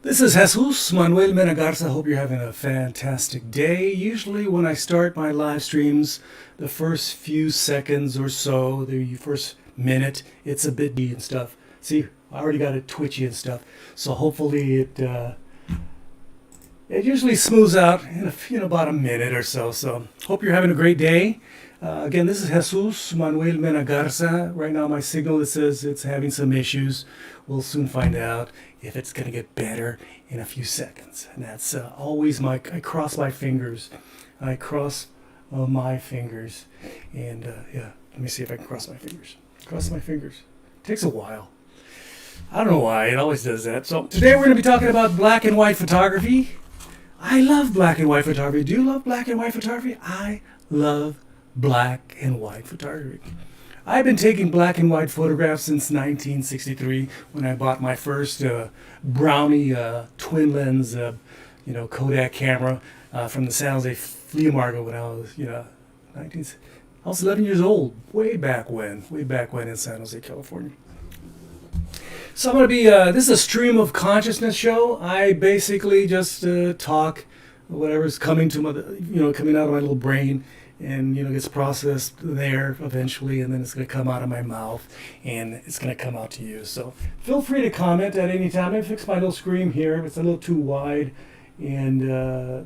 This is Jesus Manuel Menegarza. Hope you're having a fantastic day. Usually when I start my live streams, the first few seconds or so, the first minute, it's a bit and stuff. See, I already got it twitchy and stuff. So hopefully it usually smooths out in about a minute or so. So hope you're having a great day. Again, this is Jesus Manuel Menegarza. Right now my signal, it says it's having some issues. We'll soon find out if it's going to get better in a few seconds. And that's always I cross my fingers. I cross my fingers. And yeah, let me see if I can cross my fingers. Cross my fingers. It takes a while. I don't know why, it always does that. So today we're going to be talking about black and white photography. I love black and white photography. Do you love black and white photography? I love black and white photography. I've been taking black and white photographs since 1963 when I bought my first Brownie twin lens, Kodak camera from the San Jose flea market when I was, I was 11 years old, way back when in San Jose, California. So I'm going to be, this is a stream of consciousness show. I basically just talk whatever's coming to my, coming out of my little brain. And gets processed there eventually, and then it's going to come out of my mouth, and it's going to come out to you. So feel free to comment at any time. I fix my little screen here. It's a little too wide, and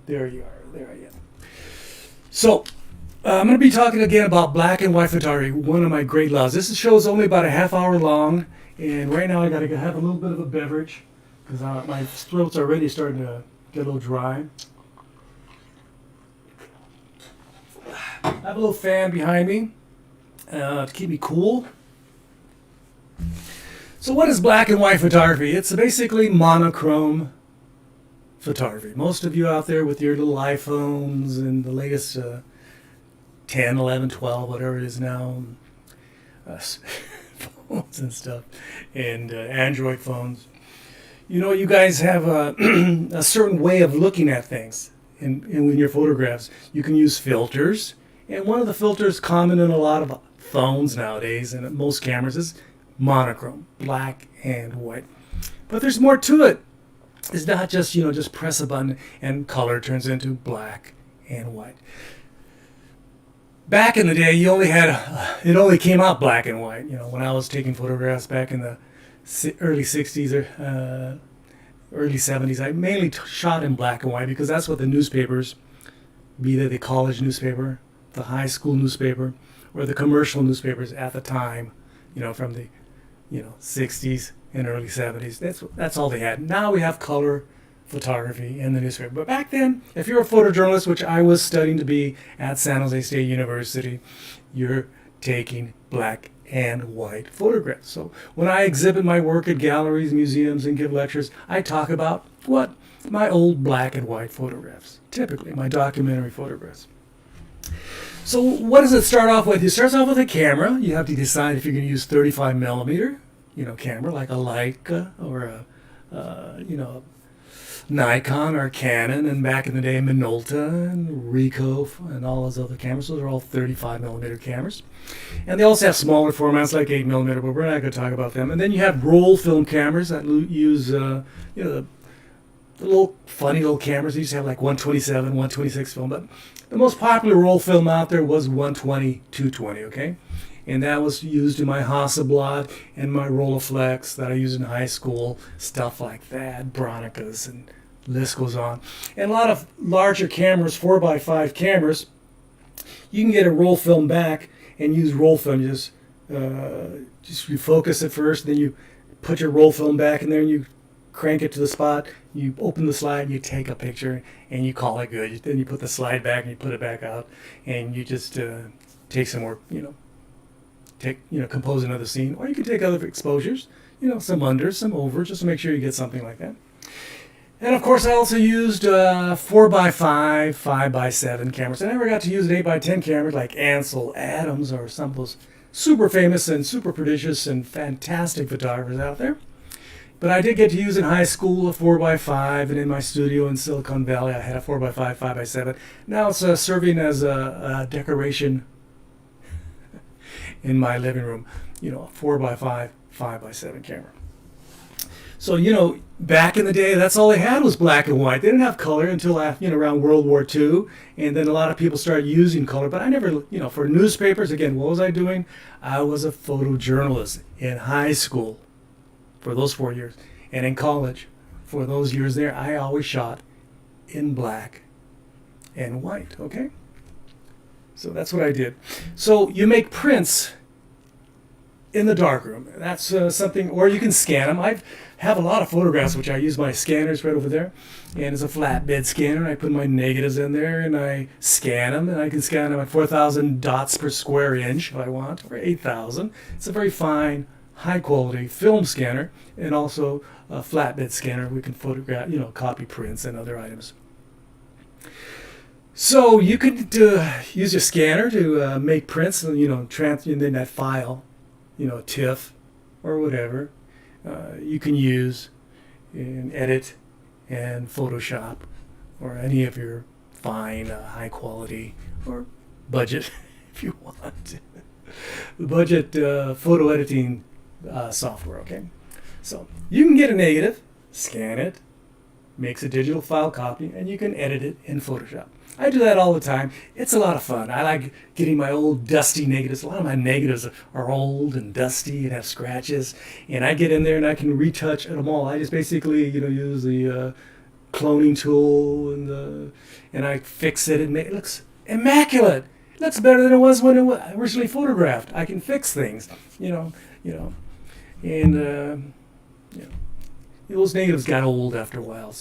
there you are. There I am. So I'm going to be talking again about black and white photography, one of my great loves. This show is only about a half hour long, and right now I got to have a little bit of a beverage because my throat's already starting to get a little dry. I have a little fan behind me to keep me cool. So what is black and white photography? It's basically monochrome photography. Most of you out there with your little iPhones and the latest 10, 11, 12, whatever it is now, phones and stuff, and Android phones, you know, you guys have a certain way of looking at things in your photographs. You can use filters, and one of the filters common in a lot of phones nowadays and most cameras is monochrome, black and white. But there's more to it. It's not just, you know, just press a button and color turns into black and white. Back in the day, you only had, it only came out black and white. You know, when I was taking photographs back in the early 60s or early 70s, I mainly shot in black and white because that's what the newspapers, be they the college newspaper, the high school newspaper, or the commercial newspapers at the time, you know, from the, you know, 60s and early 70s. That's all they had. Now we have color photography in the newspaper. But back then, if you're a photojournalist, which I was studying to be at San Jose State University, you're taking black and white photographs. So when I exhibit my work at galleries, museums, and give lectures, I talk about what? My old black and white photographs, typically my documentary photographs. So what does it start off with? It starts off with a camera. You have to decide if you're going to use 35 millimeter, you know, camera like a Leica or a, you know, Nikon or Canon, and back in the day Minolta and Ricoh and all those other cameras. Those are all 35 millimeter cameras. And they also have smaller formats like 8 millimeter, but we're not going to talk about them. And then you have roll film cameras that use, you know, the little funny little cameras. They used to have like 127, 126 film, but the most popular roll film out there was 120, 220, okay? And that was used in my Hasselblad and my Rolleiflex that I used in high school, stuff like that, Bronicas, and list goes on. And a lot of larger cameras, 4x5 cameras, you can get a roll film back and use roll film. You just refocus it first, then you put your roll film back in there and you crank it to the spot, you open the slide, you take a picture, and you call it good. Then you put the slide back and you put it back out, and you just take some more, compose another scene, or you can take other exposures, some under, some over, just to make sure you get something like that. And of course, I also used 4x5, 5x7 cameras. I never got to use an 8x10 camera like Ansel Adams or some of those super famous and super prodigious and fantastic photographers out there. But I did get to use in high school a 4x5, and in my studio in Silicon Valley, I had a 4x5, 5x7. Now it's serving as a decoration in my living room, a 4x5, 5x7 camera. So, back in the day, that's all they had was black and white. They didn't have color until around World War II, and then a lot of people started using color. But I never, for newspapers, again, what was I doing? I was a photojournalist in high school for those 4 years, and in college for those years there. I always shot in black and white, okay? So that's what I did. So you make prints in the darkroom. That's something, or you can scan them. I have a lot of photographs which I use my scanners right over there, and it's a flatbed scanner. I put my negatives in there and I scan them, and I can scan them at 4,000 dots per square inch if I want, or 8,000. It's a very fine, high quality film scanner, and also a flatbed scanner. We can photograph, copy prints and other items. So you could use your scanner to make prints, and in that file, TIFF or whatever, you can use in Edit and Photoshop or any of your fine, high quality or budget, if you want, budget photo editing software, okay? So you can get a negative, scan it, makes a digital file copy, and you can edit it in Photoshop. I do that all the time. It's a lot of fun. I like getting my old dusty negatives. A lot of my negatives are old and dusty and have scratches, and I get in there and I can retouch them all. I just basically use the cloning tool and I fix it and it looks immaculate. It looks better than it was when it was originally photographed. I can fix things, those negatives got old after a while,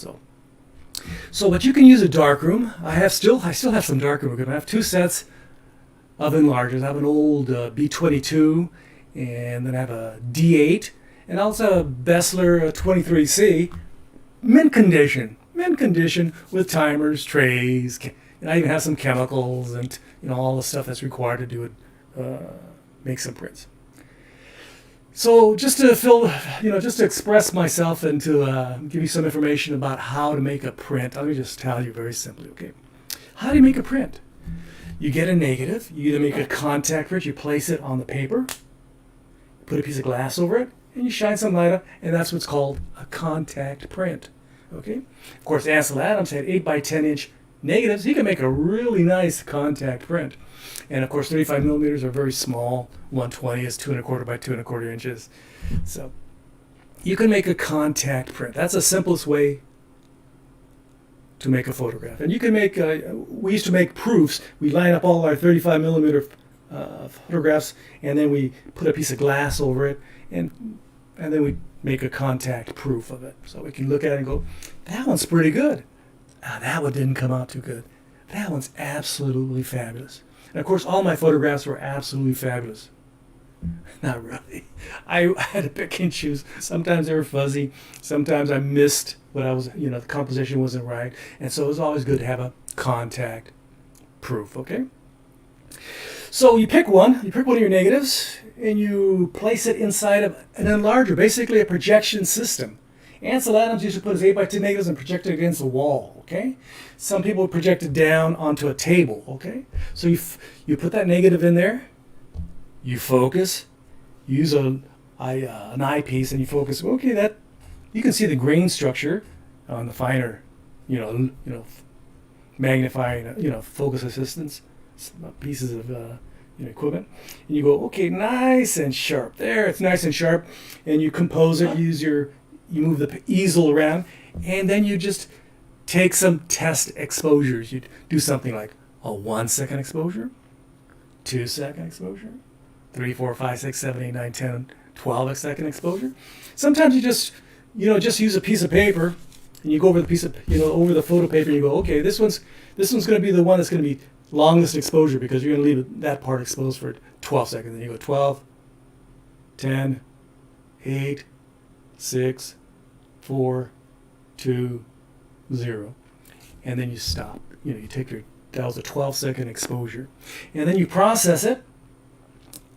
but you can use a darkroom. I still have some darkroom equipment. I have two sets of enlargers. I have an old B22, and then I have a D8, and also a Bessler 23C, mint condition with timers, trays, and I even have some chemicals and all the stuff that's required to do it, make some prints. So just to just to express myself and to give you some information about how to make a print, let me just tell you very simply, okay? How do you make a print? You get a negative, you either make a contact print, you place it on the paper, put a piece of glass over it, and you shine some light up, and that's what's called a contact print, okay? Of course, Ansel Adams had 8 by 10 inch negatives. He can make a really nice contact print. And of course, 35 millimeters are very small. 120 is 2 1/4 by 2 1/4 inches. So you can make a contact print. That's the simplest way to make a photograph. And you can make, we used to make proofs. We line up all our 35 millimeter photographs, and then we put a piece of glass over it, and then we make a contact proof of it. So we can look at it and go, that one's pretty good. That one didn't come out too good. That one's absolutely fabulous. And of course, all my photographs were absolutely fabulous. Not really. I had to pick and choose. Sometimes they were fuzzy. Sometimes I missed what I was, the composition wasn't right. And so it was always good to have a contact proof, okay? So you pick one of your negatives, and you place it inside of an enlarger, basically a projection system. Ansel Adams used to put his 8 by 10 negatives and project it against the wall, okay? Some people project it down onto a table, okay? So you put that negative in there, you focus, use an eyepiece, and you focus. Okay, that you can see the grain structure on the finer, magnifying, focus assistance pieces of equipment, and you go, okay, nice and sharp. There, it's nice and sharp, and you compose it. You move the easel around, and then you just take some test exposures. You do something like a 1 second exposure, 2 second exposure, 3, 4, 5, 6, 7, 8, 9, 10, 12 second exposure. Sometimes you just use a piece of paper, and you go over the piece of, over the photo paper, and you go, okay, this one's going to be the one that's going to be longest exposure, because you're going to leave that part exposed for 12 seconds. And you go 12, 10, 8, 6, 4, 2, 0. And then you stop. You take that was a 12-second exposure. And then you process it.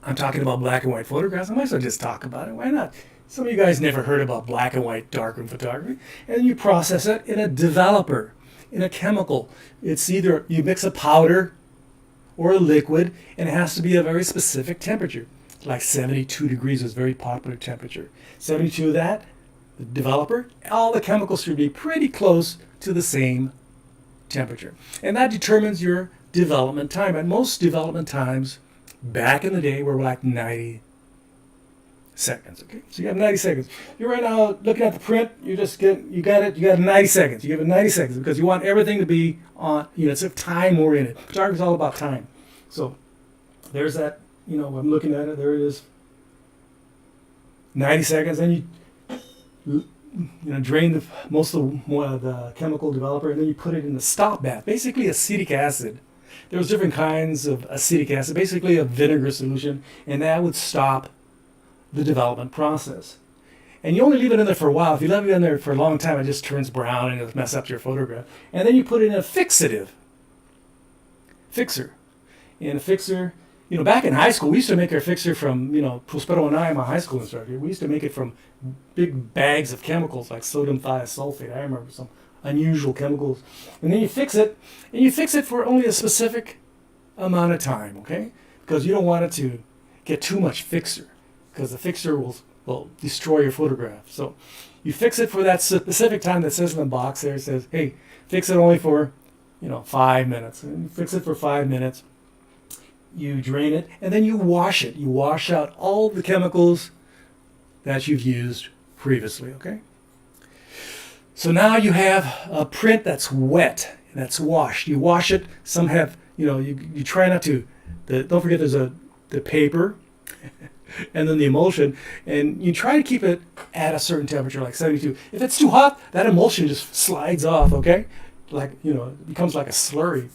I'm talking about black and white photographs. I might as well just talk about it. Why not? Some of you guys never heard about black and white darkroom photography. And you process it in a developer, in a chemical. It's either you mix a powder or a liquid, and it has to be a very specific temperature. Like 72 degrees is a very popular temperature. 72 of that, the developer, all the chemicals should be pretty close to the same temperature. And that determines your development time. And most development times back in the day were like 90 seconds. Okay, so you have 90 seconds. You're right now looking at the print. You got 90 seconds. You give it 90 seconds because you want everything to be on. It's a time oriented. Photography is all about time. So there's that. I'm looking at it. There it is. 90 seconds. Then you drain most of the chemical developer, and then you put it in the stop bath. Basically, acetic acid. There was different kinds of acetic acid. Basically, a vinegar solution, and that would stop the development process. And you only leave it in there for a while. If you leave it in there for a long time, it just turns brown and it'll mess up your photograph. And then you put it in a fixer. And a fixer, back in high school, we used to make our fixer from, Prospero and I, my high school instructor, we used to make it from big bags of chemicals like sodium thiosulfate. I remember some unusual chemicals. And then you fix it, and you fix it for only a specific amount of time, okay? Because you don't want it to get too much fixer, because the fixer will destroy your photograph. So you fix it for that specific time that says in the box there. It says, hey, fix it only for 5 minutes. And you fix it for 5 minutes. You drain it, and then you wash it. You wash out all the chemicals that you've used previously, okay? So now you have a print that's wet, that's washed. You wash it. Some have, you try not to. Don't forget there's the paper and then the emulsion, and you try to keep it at a certain temperature, like 72. If it's too hot, that emulsion just slides off, okay? Like, it becomes like a slurry.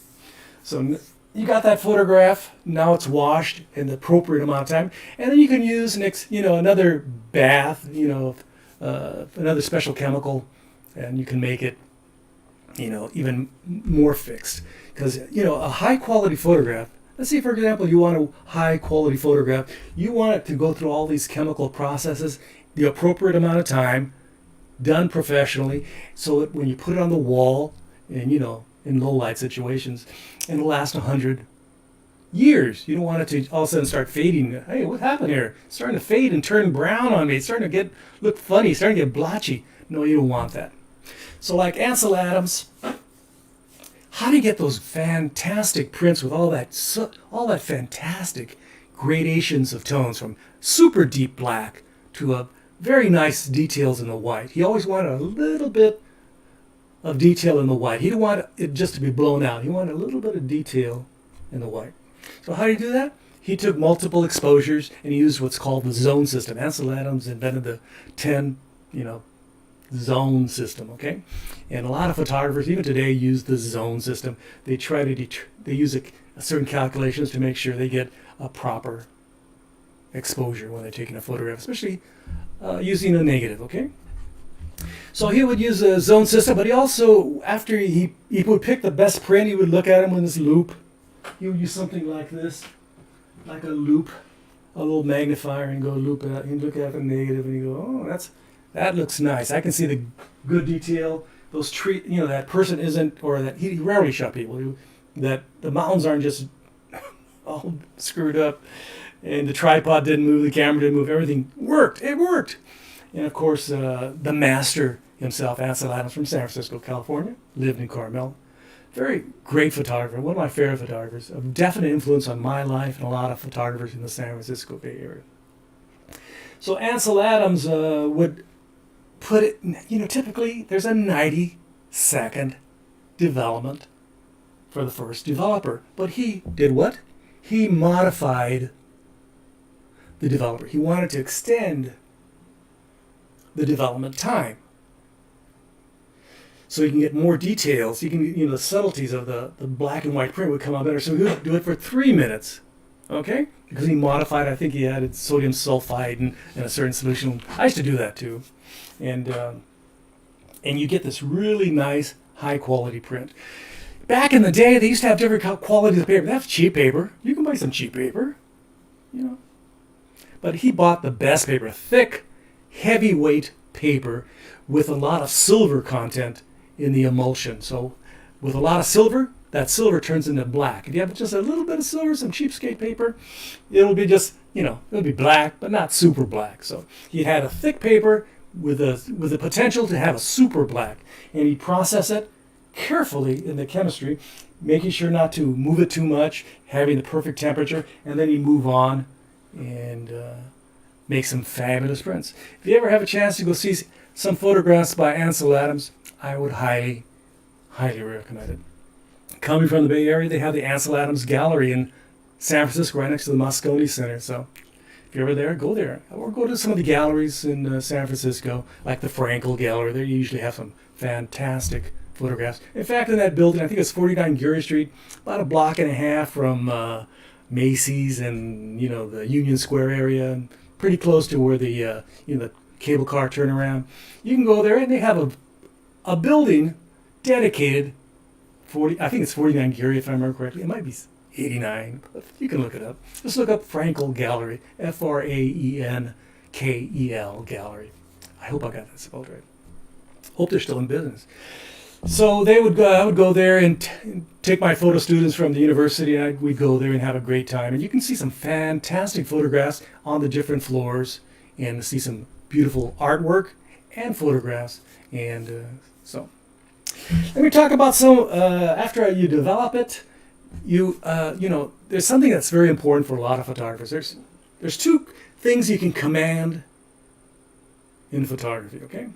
So you got that photograph. Now it's washed in the appropriate amount of time, and then you can use another bath, another special chemical, and you can make it, even more fixed. Because a high quality photograph. Let's say, for example, you want a high quality photograph. You want it to go through all these chemical processes, the appropriate amount of time, done professionally, so that when you put it on the wall, and in low light situations, it'll last 100 years. You don't want it to all of a sudden start fading. Hey, what happened here? It's starting to fade and turn brown on me. It's starting to look funny. It's starting to get blotchy. No, you don't want that. So like Ansel Adams, how do you get those fantastic prints with all that fantastic gradations of tones, from super deep black to a very nice details in the white? He always wanted a little bit of detail in the white. He didn't want it just to be blown out. He wanted a little bit of detail in the white. So how do you do that? He took multiple exposures and he used what's called the zone system. Ansel Adams invented the 10, zone system, okay? And a lot of photographers, even today, use the zone system. They try to they use certain calculations to make sure they get a proper exposure when they're taking a photograph, especially using a negative, okay? So he would use a zone system, but he also, after he would pick the best print, he would look at him with his loop. He would use something like this, like a loop, a little magnifier, and go loop it out. He'd look at the negative and he'd go, oh, that looks nice. I can see the good detail. Those that person isn't, or that he rarely shot people, that the mountains aren't just all screwed up, and the tripod didn't move, the camera didn't move, everything worked. It worked. And of course, the master himself, Ansel Adams from San Francisco, California, lived in Carmel. Very great photographer, one of my favorite photographers, a definite influence on my life and a lot of photographers in the San Francisco Bay Area. So Ansel Adams would put it, typically there's a 90-second development for the first developer. But he did what? He modified the developer. He wanted to extend the development time, so you can get more details. You can, the subtleties of the black and white print would come out better. So he would do it for 3 minutes, okay? Because he modified, I think he added sodium sulfide in a certain solution. I used to do that too. And you get this really nice, high quality print. Back in the day, they used to have different qualities of paper. That's cheap paper. You can buy some cheap paper, But he bought the best paper, thick, heavyweight paper with a lot of silver content in the emulsion. So with a lot of silver, that silver turns into black. If you have just a little bit of silver, some cheapskate paper, it'll be just, it'll be black, but not super black. So he had a thick paper with the potential to have a super black, and he processed it carefully in the chemistry, making sure not to move it too much, having the perfect temperature, and then he'd move on and make some fabulous prints. If you ever have a chance to go see some photographs by Ansel Adams, I would highly, highly recommend it. Coming from the Bay Area, they have the Ansel Adams Gallery in San Francisco, right next to the Moscone Center. So if you're ever there, go there. Or go to some of the galleries in San Francisco, like the Frankel Gallery. They usually have some fantastic photographs. In fact, in that building, I think it's 49 Geary Street, about a block and a half from Macy's and, the Union Square area, pretty close to where the the cable car turnaround. You can go there, and they have a building dedicated. I think it's 49 Geary, if I remember correctly. It might be 89, but you can look it up. Just look up Frankel Gallery, Fraenkel Gallery. I hope I got that spelled right. Hope they're still in business. So I would go there and take my photo students from the university, and we'd go there and have a great time. And you can see some fantastic photographs on the different floors, and see some beautiful artwork and photographs. And so let me talk about some, after you develop it, there's something that's very important for a lot of photographers. There's two things you can command in photography, okay?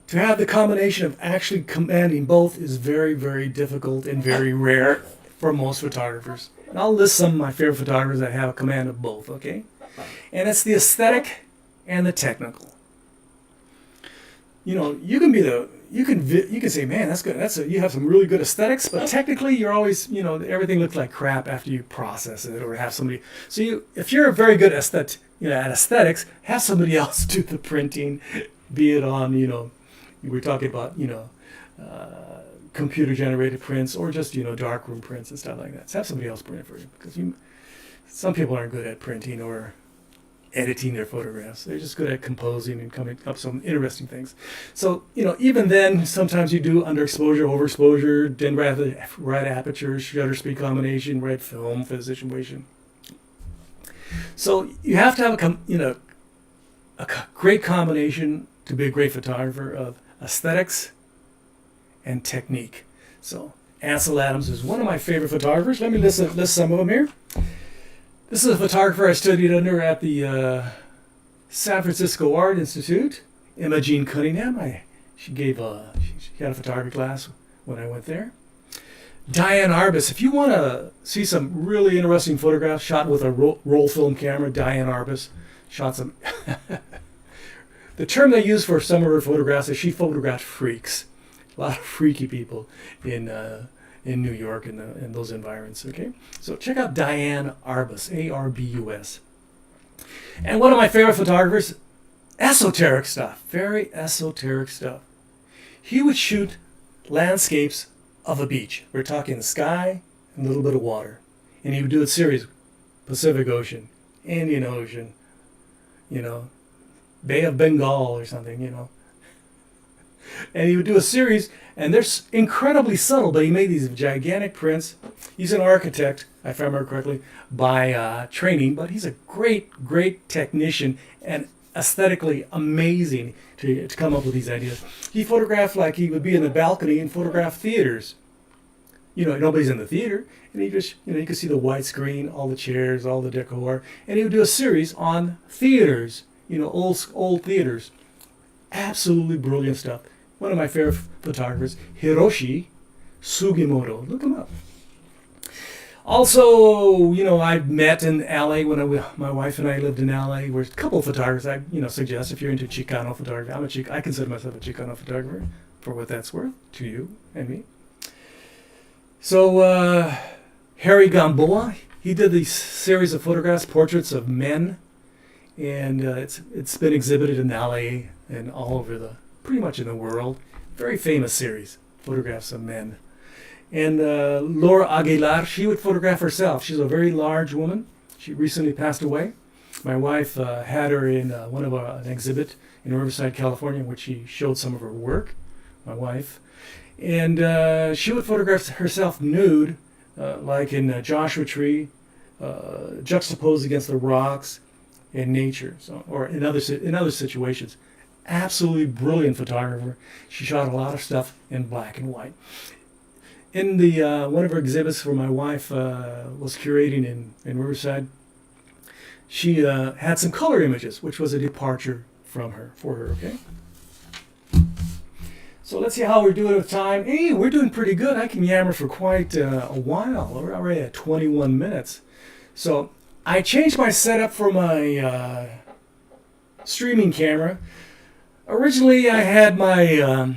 To have the combination of actually commanding both is very, very difficult and very rare for most photographers. And I'll list some of my favorite photographers that have a command of both, okay? And it's the aesthetic and the technical. You can be you can say, man, that's good. You have some really good aesthetics, but technically you're always, everything looks like crap after you process it or have somebody. So if you're a very good at aesthetics, have somebody else do the printing, be it on, we're talking about, computer generated prints or just, darkroom prints and stuff like that. So have somebody else print it for you, because some people aren't good at printing or editing their photographs. They're just good at composing and coming up with some interesting things. So, even then, sometimes you do underexposure, overexposure, then right aperture, shutter speed combination, right film for the situation. So you have to have a great combination to be a great photographer of aesthetics and technique. So Ansel Adams is one of my favorite photographers. Let me list some of them here. This is a photographer I studied under at the San Francisco Art Institute, Imogene Cunningham. She had a photography class when I went there. Diane Arbus. If you want to see some really interesting photographs shot with a roll film camera, Diane Arbus shot some. The term they use for some of her photographs is she photographed freaks. A lot of freaky people in New York and in those environments. Okay, so check out Diane Arbus, Arbus. And one of my favorite photographers, esoteric stuff, very esoteric stuff. He would shoot landscapes of a beach. We're talking the sky and a little bit of water, and he would do a series: Pacific Ocean, Indian Ocean, Bay of Bengal or something, And he would do a series, and they're incredibly subtle, but he made these gigantic prints. He's an architect, if I remember correctly, by training, but he's a great, great technician and aesthetically amazing to come up with these ideas. He photographed like he would be in the balcony and photograph theaters. Nobody's in the theater, and he just, you could see the white screen, all the chairs, all the decor, and he would do a series on theaters, old theaters. Absolutely brilliant stuff. One of my favorite photographers, Hiroshi Sugimoto. Look him up. Also, I met in LA when my wife and I lived in LA. We're a couple of photographers I, suggest if you're into Chicano photography. I consider myself a Chicano photographer, for what that's worth to you and me. So, Harry Gamboa, he did these series of photographs, portraits of men, and it's been exhibited in LA and all over pretty much in the world. Very famous series, photographs of men. And Laura Aguilar, she would photograph herself. She's a very large woman. She recently passed away. My wife had her in an exhibit in Riverside, California, in which she showed some of her work, my wife. And she would photograph herself nude, like in a Joshua Tree, juxtaposed against the rocks in nature, or in other situations. Absolutely brilliant photographer. She shot a lot of stuff in black and white. In the one of her exhibits where my wife was curating in Riverside, she had some color images, which was a departure for her. Okay. So let's see how we're doing with time. Hey, we're doing pretty good. I can yammer for quite a while. We're already at 21 minutes. So I changed my setup for my streaming camera. Originally, I had my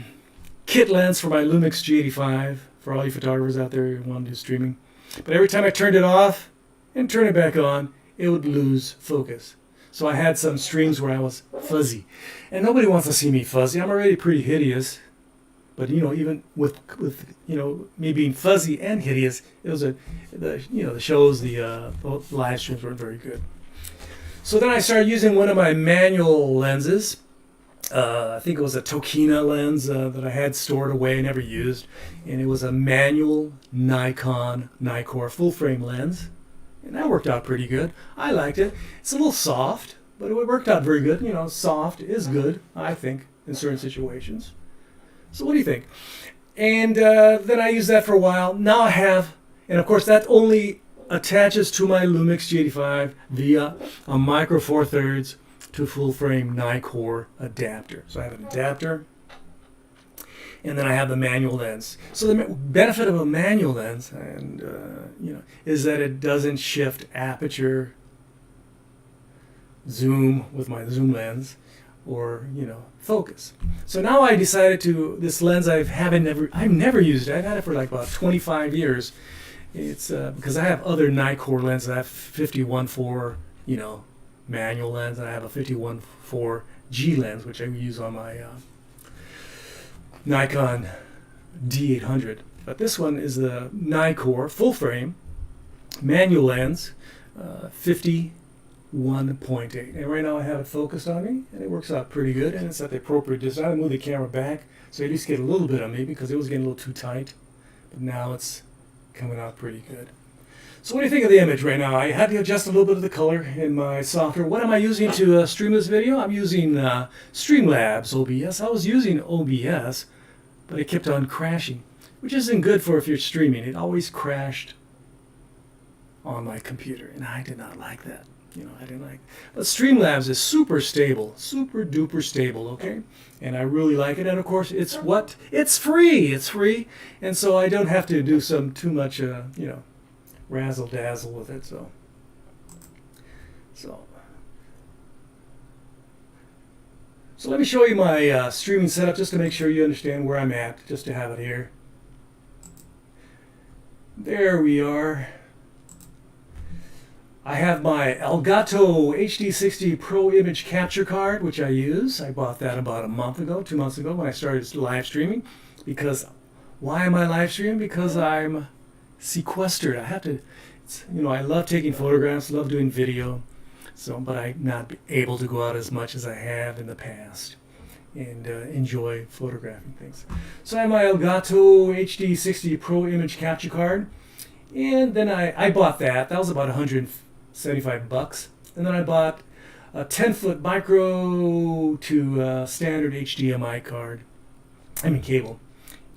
kit lens for my Lumix G85, for all you photographers out there who want to do streaming. But every time I turned it off and turned it back on, it would lose focus. So I had some streams where I was fuzzy. And nobody wants to see me fuzzy. I'm already pretty hideous. But, even with me being fuzzy and hideous, it was the shows, the live streams weren't very good. So then I started using one of my manual lenses. I think it was a Tokina lens that I had stored away, never used. And it was a manual Nikon full frame lens. And that worked out pretty good. I liked it. It's a little soft, but it worked out very good. Soft is good, I think, in certain situations. So what do you think? And then I used that for a while. Now I have, and of course that only attaches to my Lumix G85 via a micro four thirds to full frame Nikon adapter. So I have an adapter, and then I have the manual lens. So the benefit of a manual lens, and is that it doesn't shift aperture, zoom with my zoom lens, or focus. So now I decided this lens I've never used it. I've had it for like about 25 years. It's because I have other Nikon lenses. I have 51.4 manual lens, and I have a 51.4 G lens, which I use on my Nikon D800. But this one is the Nikon full frame manual lens, 51.8. And right now I have it focused on me, and it works out pretty good, and it's at the appropriate distance. I move the camera back so you at least get a little bit of me because it was getting a little too tight. But now it's coming out pretty good. So what do you think of the image right now? I had to adjust a little bit of the color in my software. What am I using to stream this video? I'm using Streamlabs OBS. I was using OBS, but it kept on crashing, which isn't good for if you're streaming. It always crashed on my computer, and I did not like that. I didn't like it. But Streamlabs is super stable, super duper stable, okay? And I really like it. And of course, it's free. It's free, and so I don't have to do too much, razzle dazzle with it. So let me show you my streaming setup just to make sure you understand where I'm at, just to have it here. There we are. I have my Elgato HD60 Pro image capture card, which I use. I bought that about 2 months ago when I started live streaming. Because why am I live streaming? Because I'm sequestered. I have to, I love taking photographs, love doing video, but I'm not able to go out as much as I have in the past and enjoy photographing things. So I have my Elgato HD60 Pro image capture card, and then I bought that. That was about $175, and then I bought a 10-foot micro to standard HDMI cable,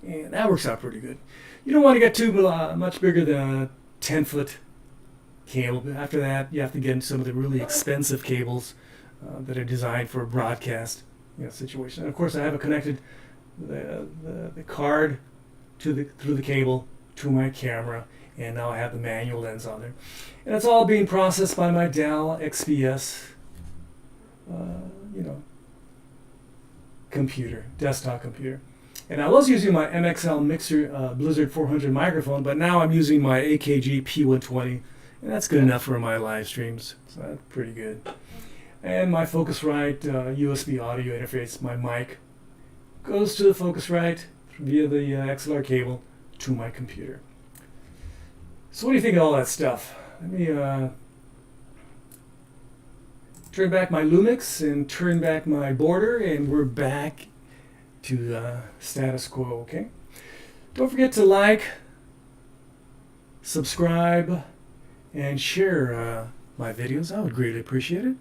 and that works out pretty good. You don't want to get too much bigger than a 10-foot cable. After that, you have to get into some of the really expensive cables that are designed for a broadcast situation. And of course, I have connected the card through the cable to my camera, and now I have the manual lens on there. And it's all being processed by my Dell XPS desktop computer. And I was using my MXL Mixer Blizzard 400 microphone, but now I'm using my AKG P120, and that's good enough for my live streams, so that's pretty good. And my Focusrite USB audio interface, my mic, goes to the Focusrite via the XLR cable to my computer. So what do you think of all that stuff? Let me turn back my Lumix and turn back my border, and we're back to status quo, okay? Don't forget to like, subscribe, and share my videos. I would greatly appreciate it.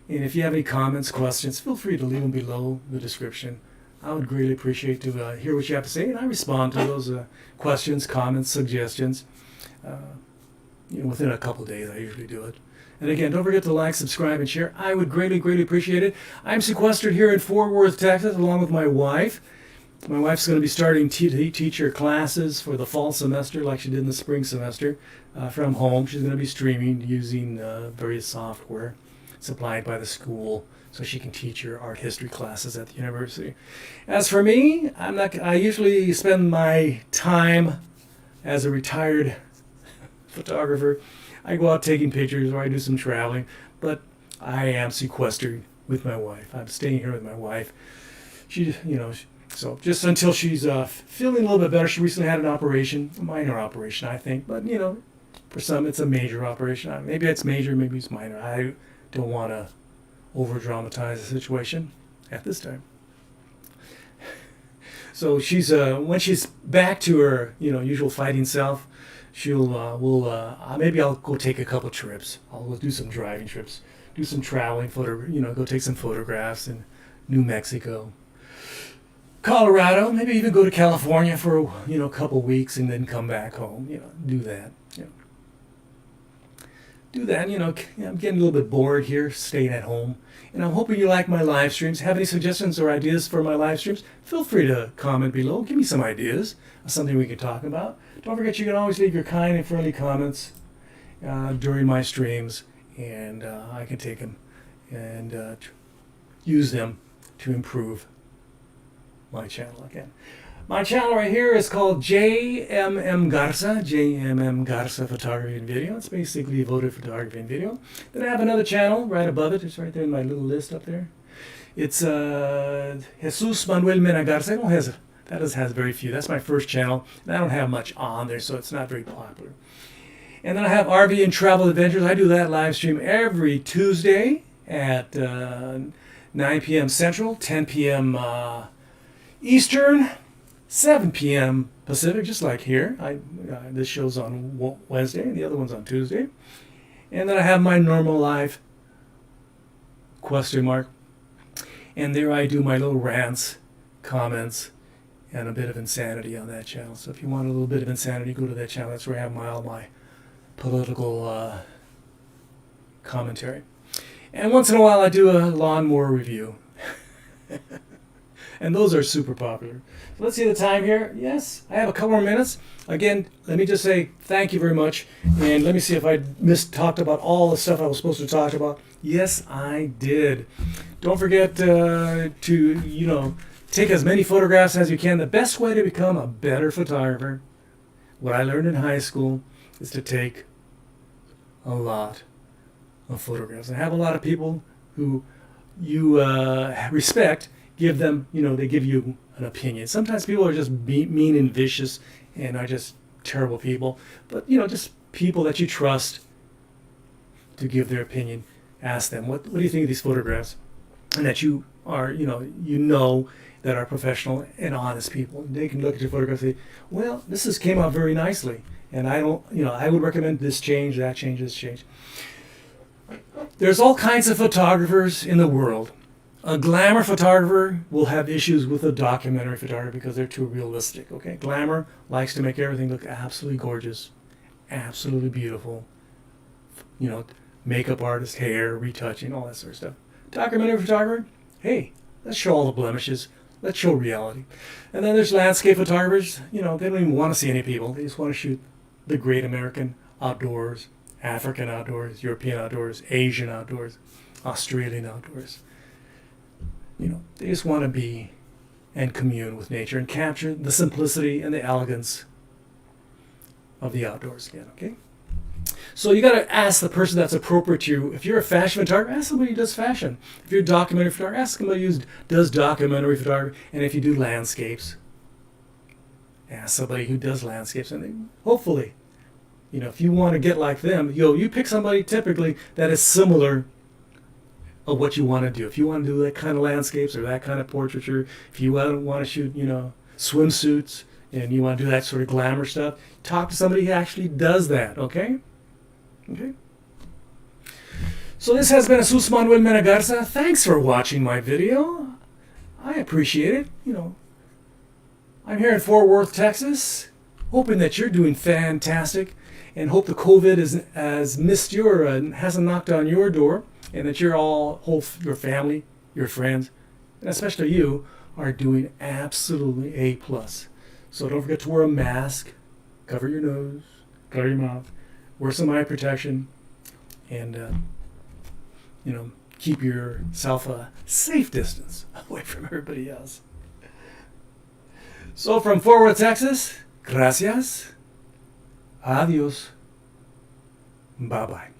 And if you have any comments, questions, feel free to leave them below the description. I would greatly appreciate to hear what you have to say, and I respond to those questions, comments, suggestions. Within a couple days, I usually do it. And again, don't forget to like, subscribe, and share. I would greatly, greatly appreciate it. I'm sequestered here in Fort Worth, Texas, along with my wife. My wife's going to be starting to teach her classes for the fall semester like she did in the spring semester from home. She's going to be streaming using various software supplied by the school so she can teach her art history classes at the university. As for me, I usually spend my time as a retired photographer. I go out taking pictures or I do some traveling, but I am sequestered with my wife. I'm staying here with my wife. So just until she's feeling a little bit better. She recently had an operation, a minor operation, I think, but for some it's a major operation. Maybe it's major, maybe it's minor. I don't want to over dramatize the situation at this time. So she's when she's back to her usual fighting self, maybe I'll go take a couple trips. I'll do some driving trips, do some traveling, go take some photographs in New Mexico, Colorado, maybe even go to California for a couple weeks and then come back home. Do that. I'm getting a little bit bored here, staying at home. And I'm hoping you like my live streams. Have any suggestions or ideas for my live streams? Feel free to comment below. Give me some ideas of something we can talk about. Don't forget you can always leave your kind and friendly comments during my streams, and I can take them and use them to improve my channel again. My channel right here is called JMM Garza Photography and Video. It's basically devoted photography and video. Then I have another channel right above it. It's right there in my little list up there. It's Jesus Manuel Mena Garza. That has very few. That's my first channel. And I don't have much on there, so it's not very popular. And then I have RV and Travel Adventures. I do that live stream every Tuesday at 9 p.m. Central, 10 p.m. Eastern, 7 p.m. Pacific, just like here. This show's on Wednesday, and the other one's on Tuesday. And then I have my normal live, ? And there I do my little rants, comments, and a bit of insanity on that channel. So if you want a little bit of insanity, go to that channel. That's where I have all my political commentary. And once in a while I do a lawnmower review. And those are super popular. So let's see the time here. Yes, I have a couple more minutes. Again, let me just say thank you very much. And let me see if I talked about all the stuff I was supposed to talk about. Yes, I did. Don't forget to take as many photographs as you can. The best way to become a better photographer, what I learned in high school, is to take a lot of photographs. And have a lot of people who you respect, give them, they give you an opinion. Sometimes people are just mean and vicious and are just terrible people. But, just people that you trust to give their opinion. Ask them, what do you think of these photographs? And that you are, that are professional and honest people. They can look at your photograph and say, well, this came out very nicely. And I would recommend this change, that change, this change. There's all kinds of photographers in the world. A glamour photographer will have issues with a documentary photographer because they're too realistic, okay? Glamour likes to make everything look absolutely gorgeous, absolutely beautiful. Makeup artist, hair, retouching, all that sort of stuff. Documentary photographer, hey, let's show all the blemishes. Let's show reality. And then there's landscape photographers, they don't even want to see any people. They just want to shoot the great American outdoors, African outdoors, European outdoors, Asian outdoors, Australian outdoors. They just want to be and commune with nature and capture the simplicity and the elegance of the outdoors again, okay? So you got to ask the person that's appropriate to you. If you're a fashion photographer, ask somebody who does fashion. If you're a documentary photographer, ask somebody who does documentary photography. And if you do landscapes, ask somebody who does landscapes. And hopefully, if you want to get like them, you pick somebody typically that is similar of what you want to do. If you want to do that kind of landscapes or that kind of portraiture, if you want to shoot, swimsuits, and you want to do that sort of glamour stuff, talk to somebody who actually does that, okay? Okay. So this has been Jesus Manuel Mena Garza. Thanks for watching my video. I appreciate it. I'm here in Fort Worth, Texas, hoping that you're doing fantastic and hope the COVID has missed you or hasn't knocked on your door, and that your family, your friends, and especially you, are doing absolutely A+. So don't forget to wear a mask, cover your nose, cover your mouth, wear some eye protection, and keep yourself a safe distance away from everybody else. So from Fort Worth, Texas, gracias, adios, bye-bye.